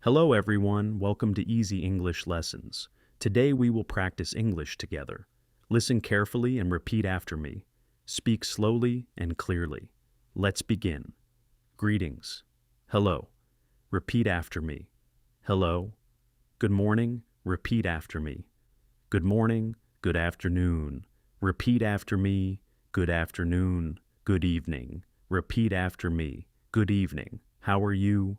Hello everyone, welcome to Easy English Lessons. Today we will practice English together. Listen carefully and repeat after me. Speak slowly and clearly. Let's begin. Greetings. Hello. Repeat after me. Hello. Good morning. Repeat after me. Good morning. Good afternoon. Repeat after me. Good afternoon. Good evening. Repeat after me. Good evening. How are you?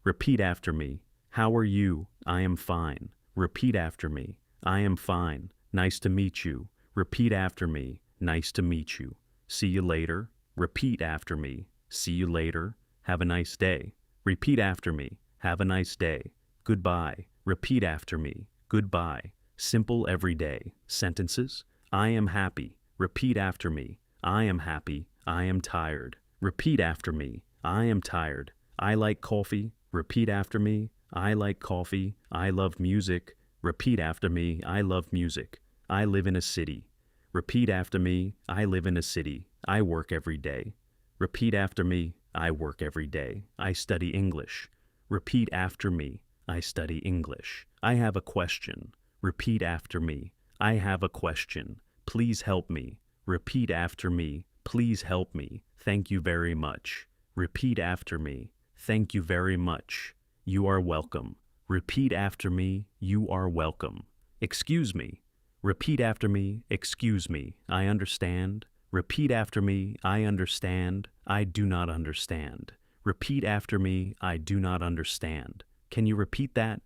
Repeat after me. How are you? I am fine. Repeat after me. I am fine. Nice to meet you. Repeat after me. Nice to meet you. See you later. Repeat after me. See you later. Have a nice day. Repeat after me. Have a nice day. Goodbye. Repeat after me. Goodbye. Simple everyday sentences. I am happy. Repeat after me. I am happy. I am tired. Repeat after me. I am tired. I like coffee. Repeat after me. I like coffee. I love music. Repeat after me. I love music. I live in a city. Repeat after me. I live in a city. I work every day. Repeat after me. I work every day. I study English. Repeat after me. I study English. I have a question. Repeat after me. I have a question. Please help me. Repeat after me. Please help me. Thank you very much. Repeat after me. Thank you very much. You are welcome. Repeat after me. You are welcome. Excuse me. Repeat after me. Excuse me. I understand. Repeat after me. I understand. I do not understand. Repeat after me. I do not understand. Can you repeat that?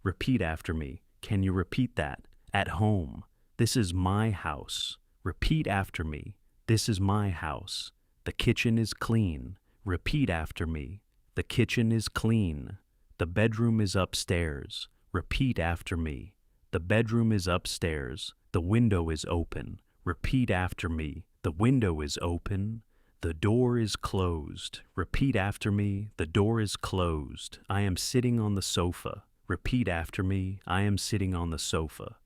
Repeat after me. Can you repeat that? At home. This is my house. Repeat after me. This is my house. The kitchen is clean. Repeat after me. The kitchen is clean. The bedroom is upstairs. Repeat after me. The bedroom is upstairs. The window is open. Repeat after me. The window is open. The door is closed. Repeat after me. The door is closed. I am sitting on the sofa. Repeat after me. I am sitting on the sofa.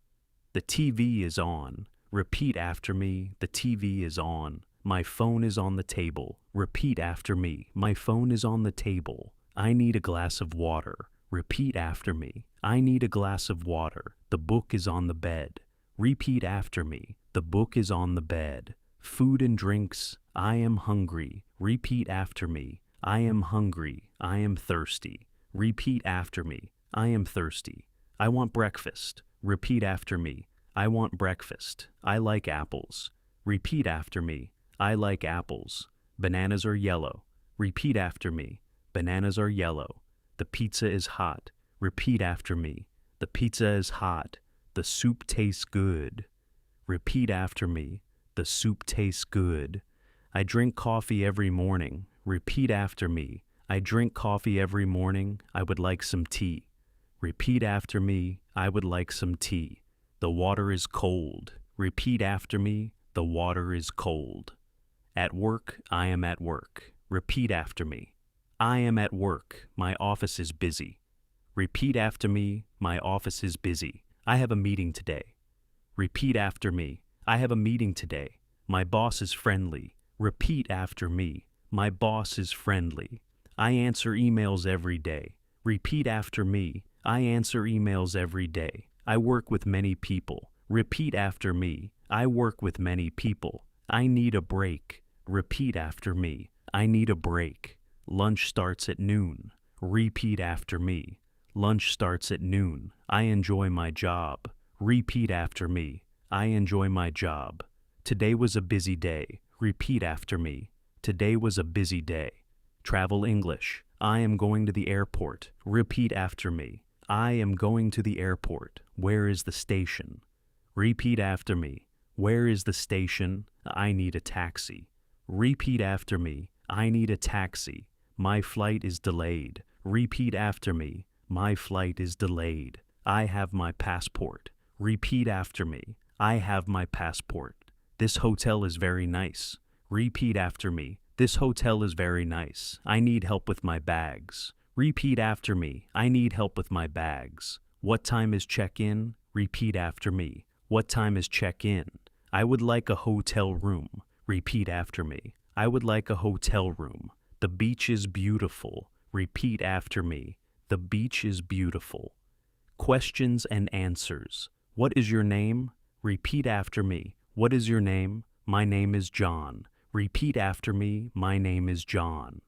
The TV is on. Repeat after me. The TV is on. My phone is on the table. Repeat after me. My phone is on the table. I need a glass of water. Repeat after me. I need a glass of water. The book is on the bed. Repeat after me. The book is on the bed. Food and drinks. I am hungry. Repeat after me. I am hungry. I am thirsty. Repeat after me. I am thirsty. I want breakfast. Repeat after me. I want breakfast. I like apples. Repeat after me. I like apples. Bananas are yellow. Repeat after me. Bananas are yellow. The pizza is hot. Repeat after me. The pizza is hot. The soup tastes good. Repeat after me. The soup tastes good. I drink coffee every morning. Repeat after me. I drink coffee every morning. I would like some tea. Repeat after me. I would like some tea. The water is cold. Repeat after me. The water is cold. At work, I am at work. Repeat after me. I am at work. My office is busy. Repeat after me. My office is busy. I have a meeting today. Repeat after me. I have a meeting today. My boss is friendly. Repeat after me. My boss is friendly. I answer emails every day. Repeat after me. I answer emails every day. I work with many people. Repeat after me. I work with many people. I need a break. Repeat after me. I need a break. Lunch starts at noon. Repeat after me. Lunch starts at noon. I enjoy my job. Repeat after me. I enjoy my job. Today was a busy day. Repeat after me. Today was a busy day. Travel English. I am going to the airport. Repeat after me. I am going to the airport. Where is the station? Repeat after me. Where is the station? I need a taxi. Repeat after me. I need a taxi. My flight is delayed. Repeat after me. My flight is delayed. I have my passport. Repeat after me. I have my passport. This hotel is very nice. Repeat after me. This hotel is very nice. I need help with my bags. Repeat after me. I need help with my bags. What time is check-in? Repeat after me. What time is check-in? I would like a hotel room. Repeat after me. I would like a hotel room. The beach is beautiful. Repeat after me. The beach is beautiful. Questions and answers. What is your name? Repeat after me. What is your name? My name is John. Repeat after me. My name is John.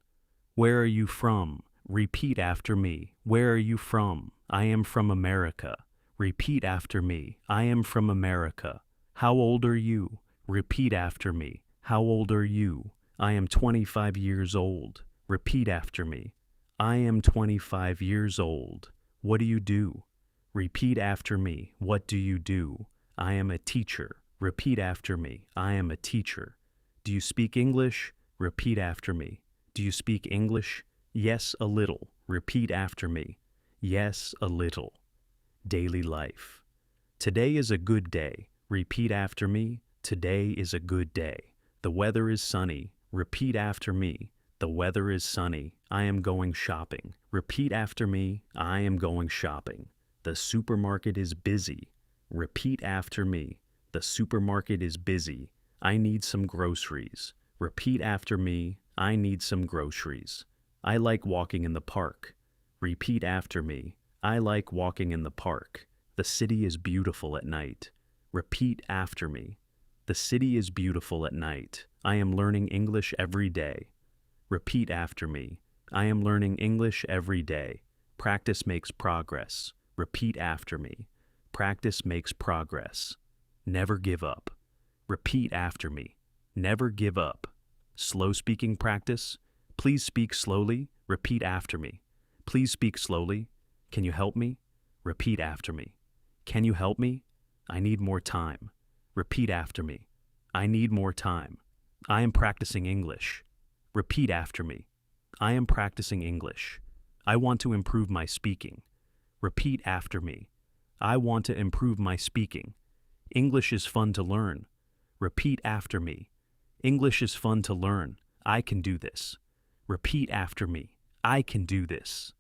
Where are you from? Repeat after me. Where are you from? I am from America. Repeat after me. I am from America. How old are you? Repeat after me. How old are you? I am 25 years old. Repeat after me. I am 25 years old. What do you do? Repeat after me. What do you do? I am a teacher. Repeat after me. I am a teacher. Do you speak English? Repeat after me. Do you speak English? Yes, a little. Repeat after me. Yes, a little. Daily life. Today is a good day. Repeat after me. Today is a good day. The weather is sunny. Repeat after me. The weather is sunny. I am going shopping. Repeat after me. I am going shopping. The supermarket is busy. Repeat after me. The supermarket is busy. I need some groceries. Repeat after me. I need some groceries. I like walking in the park. Repeat after me. I like walking in the park. The city is beautiful at night. Repeat after me. The city is beautiful at night. I am learning English every day. Repeat after me. I am learning English every day. Practice makes progress. Repeat after me. Practice makes progress. Never give up. Repeat after me. Never give up. Slow speaking practice. Please speak slowly. Repeat after me. Please speak slowly. Can you help me? Repeat after me. Can you help me? I need more time. Repeat after me. I need more time. I am practicing English. Repeat after me. I am practicing English. I want to improve my speaking. Repeat after me. I want to improve my speaking. English is fun to learn. Repeat after me. English is fun to learn. I can do this. Repeat after me. I can do this.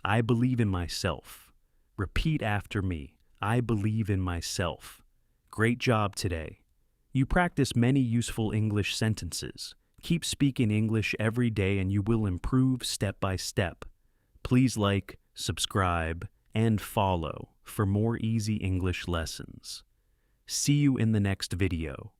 I believe in myself. Repeat after me. I believe in myself. Great job today. You practice many useful English sentences. Keep speaking English every day and you will improve step by step. Please like, subscribe, and follow for more easy English lessons. See you in the next video.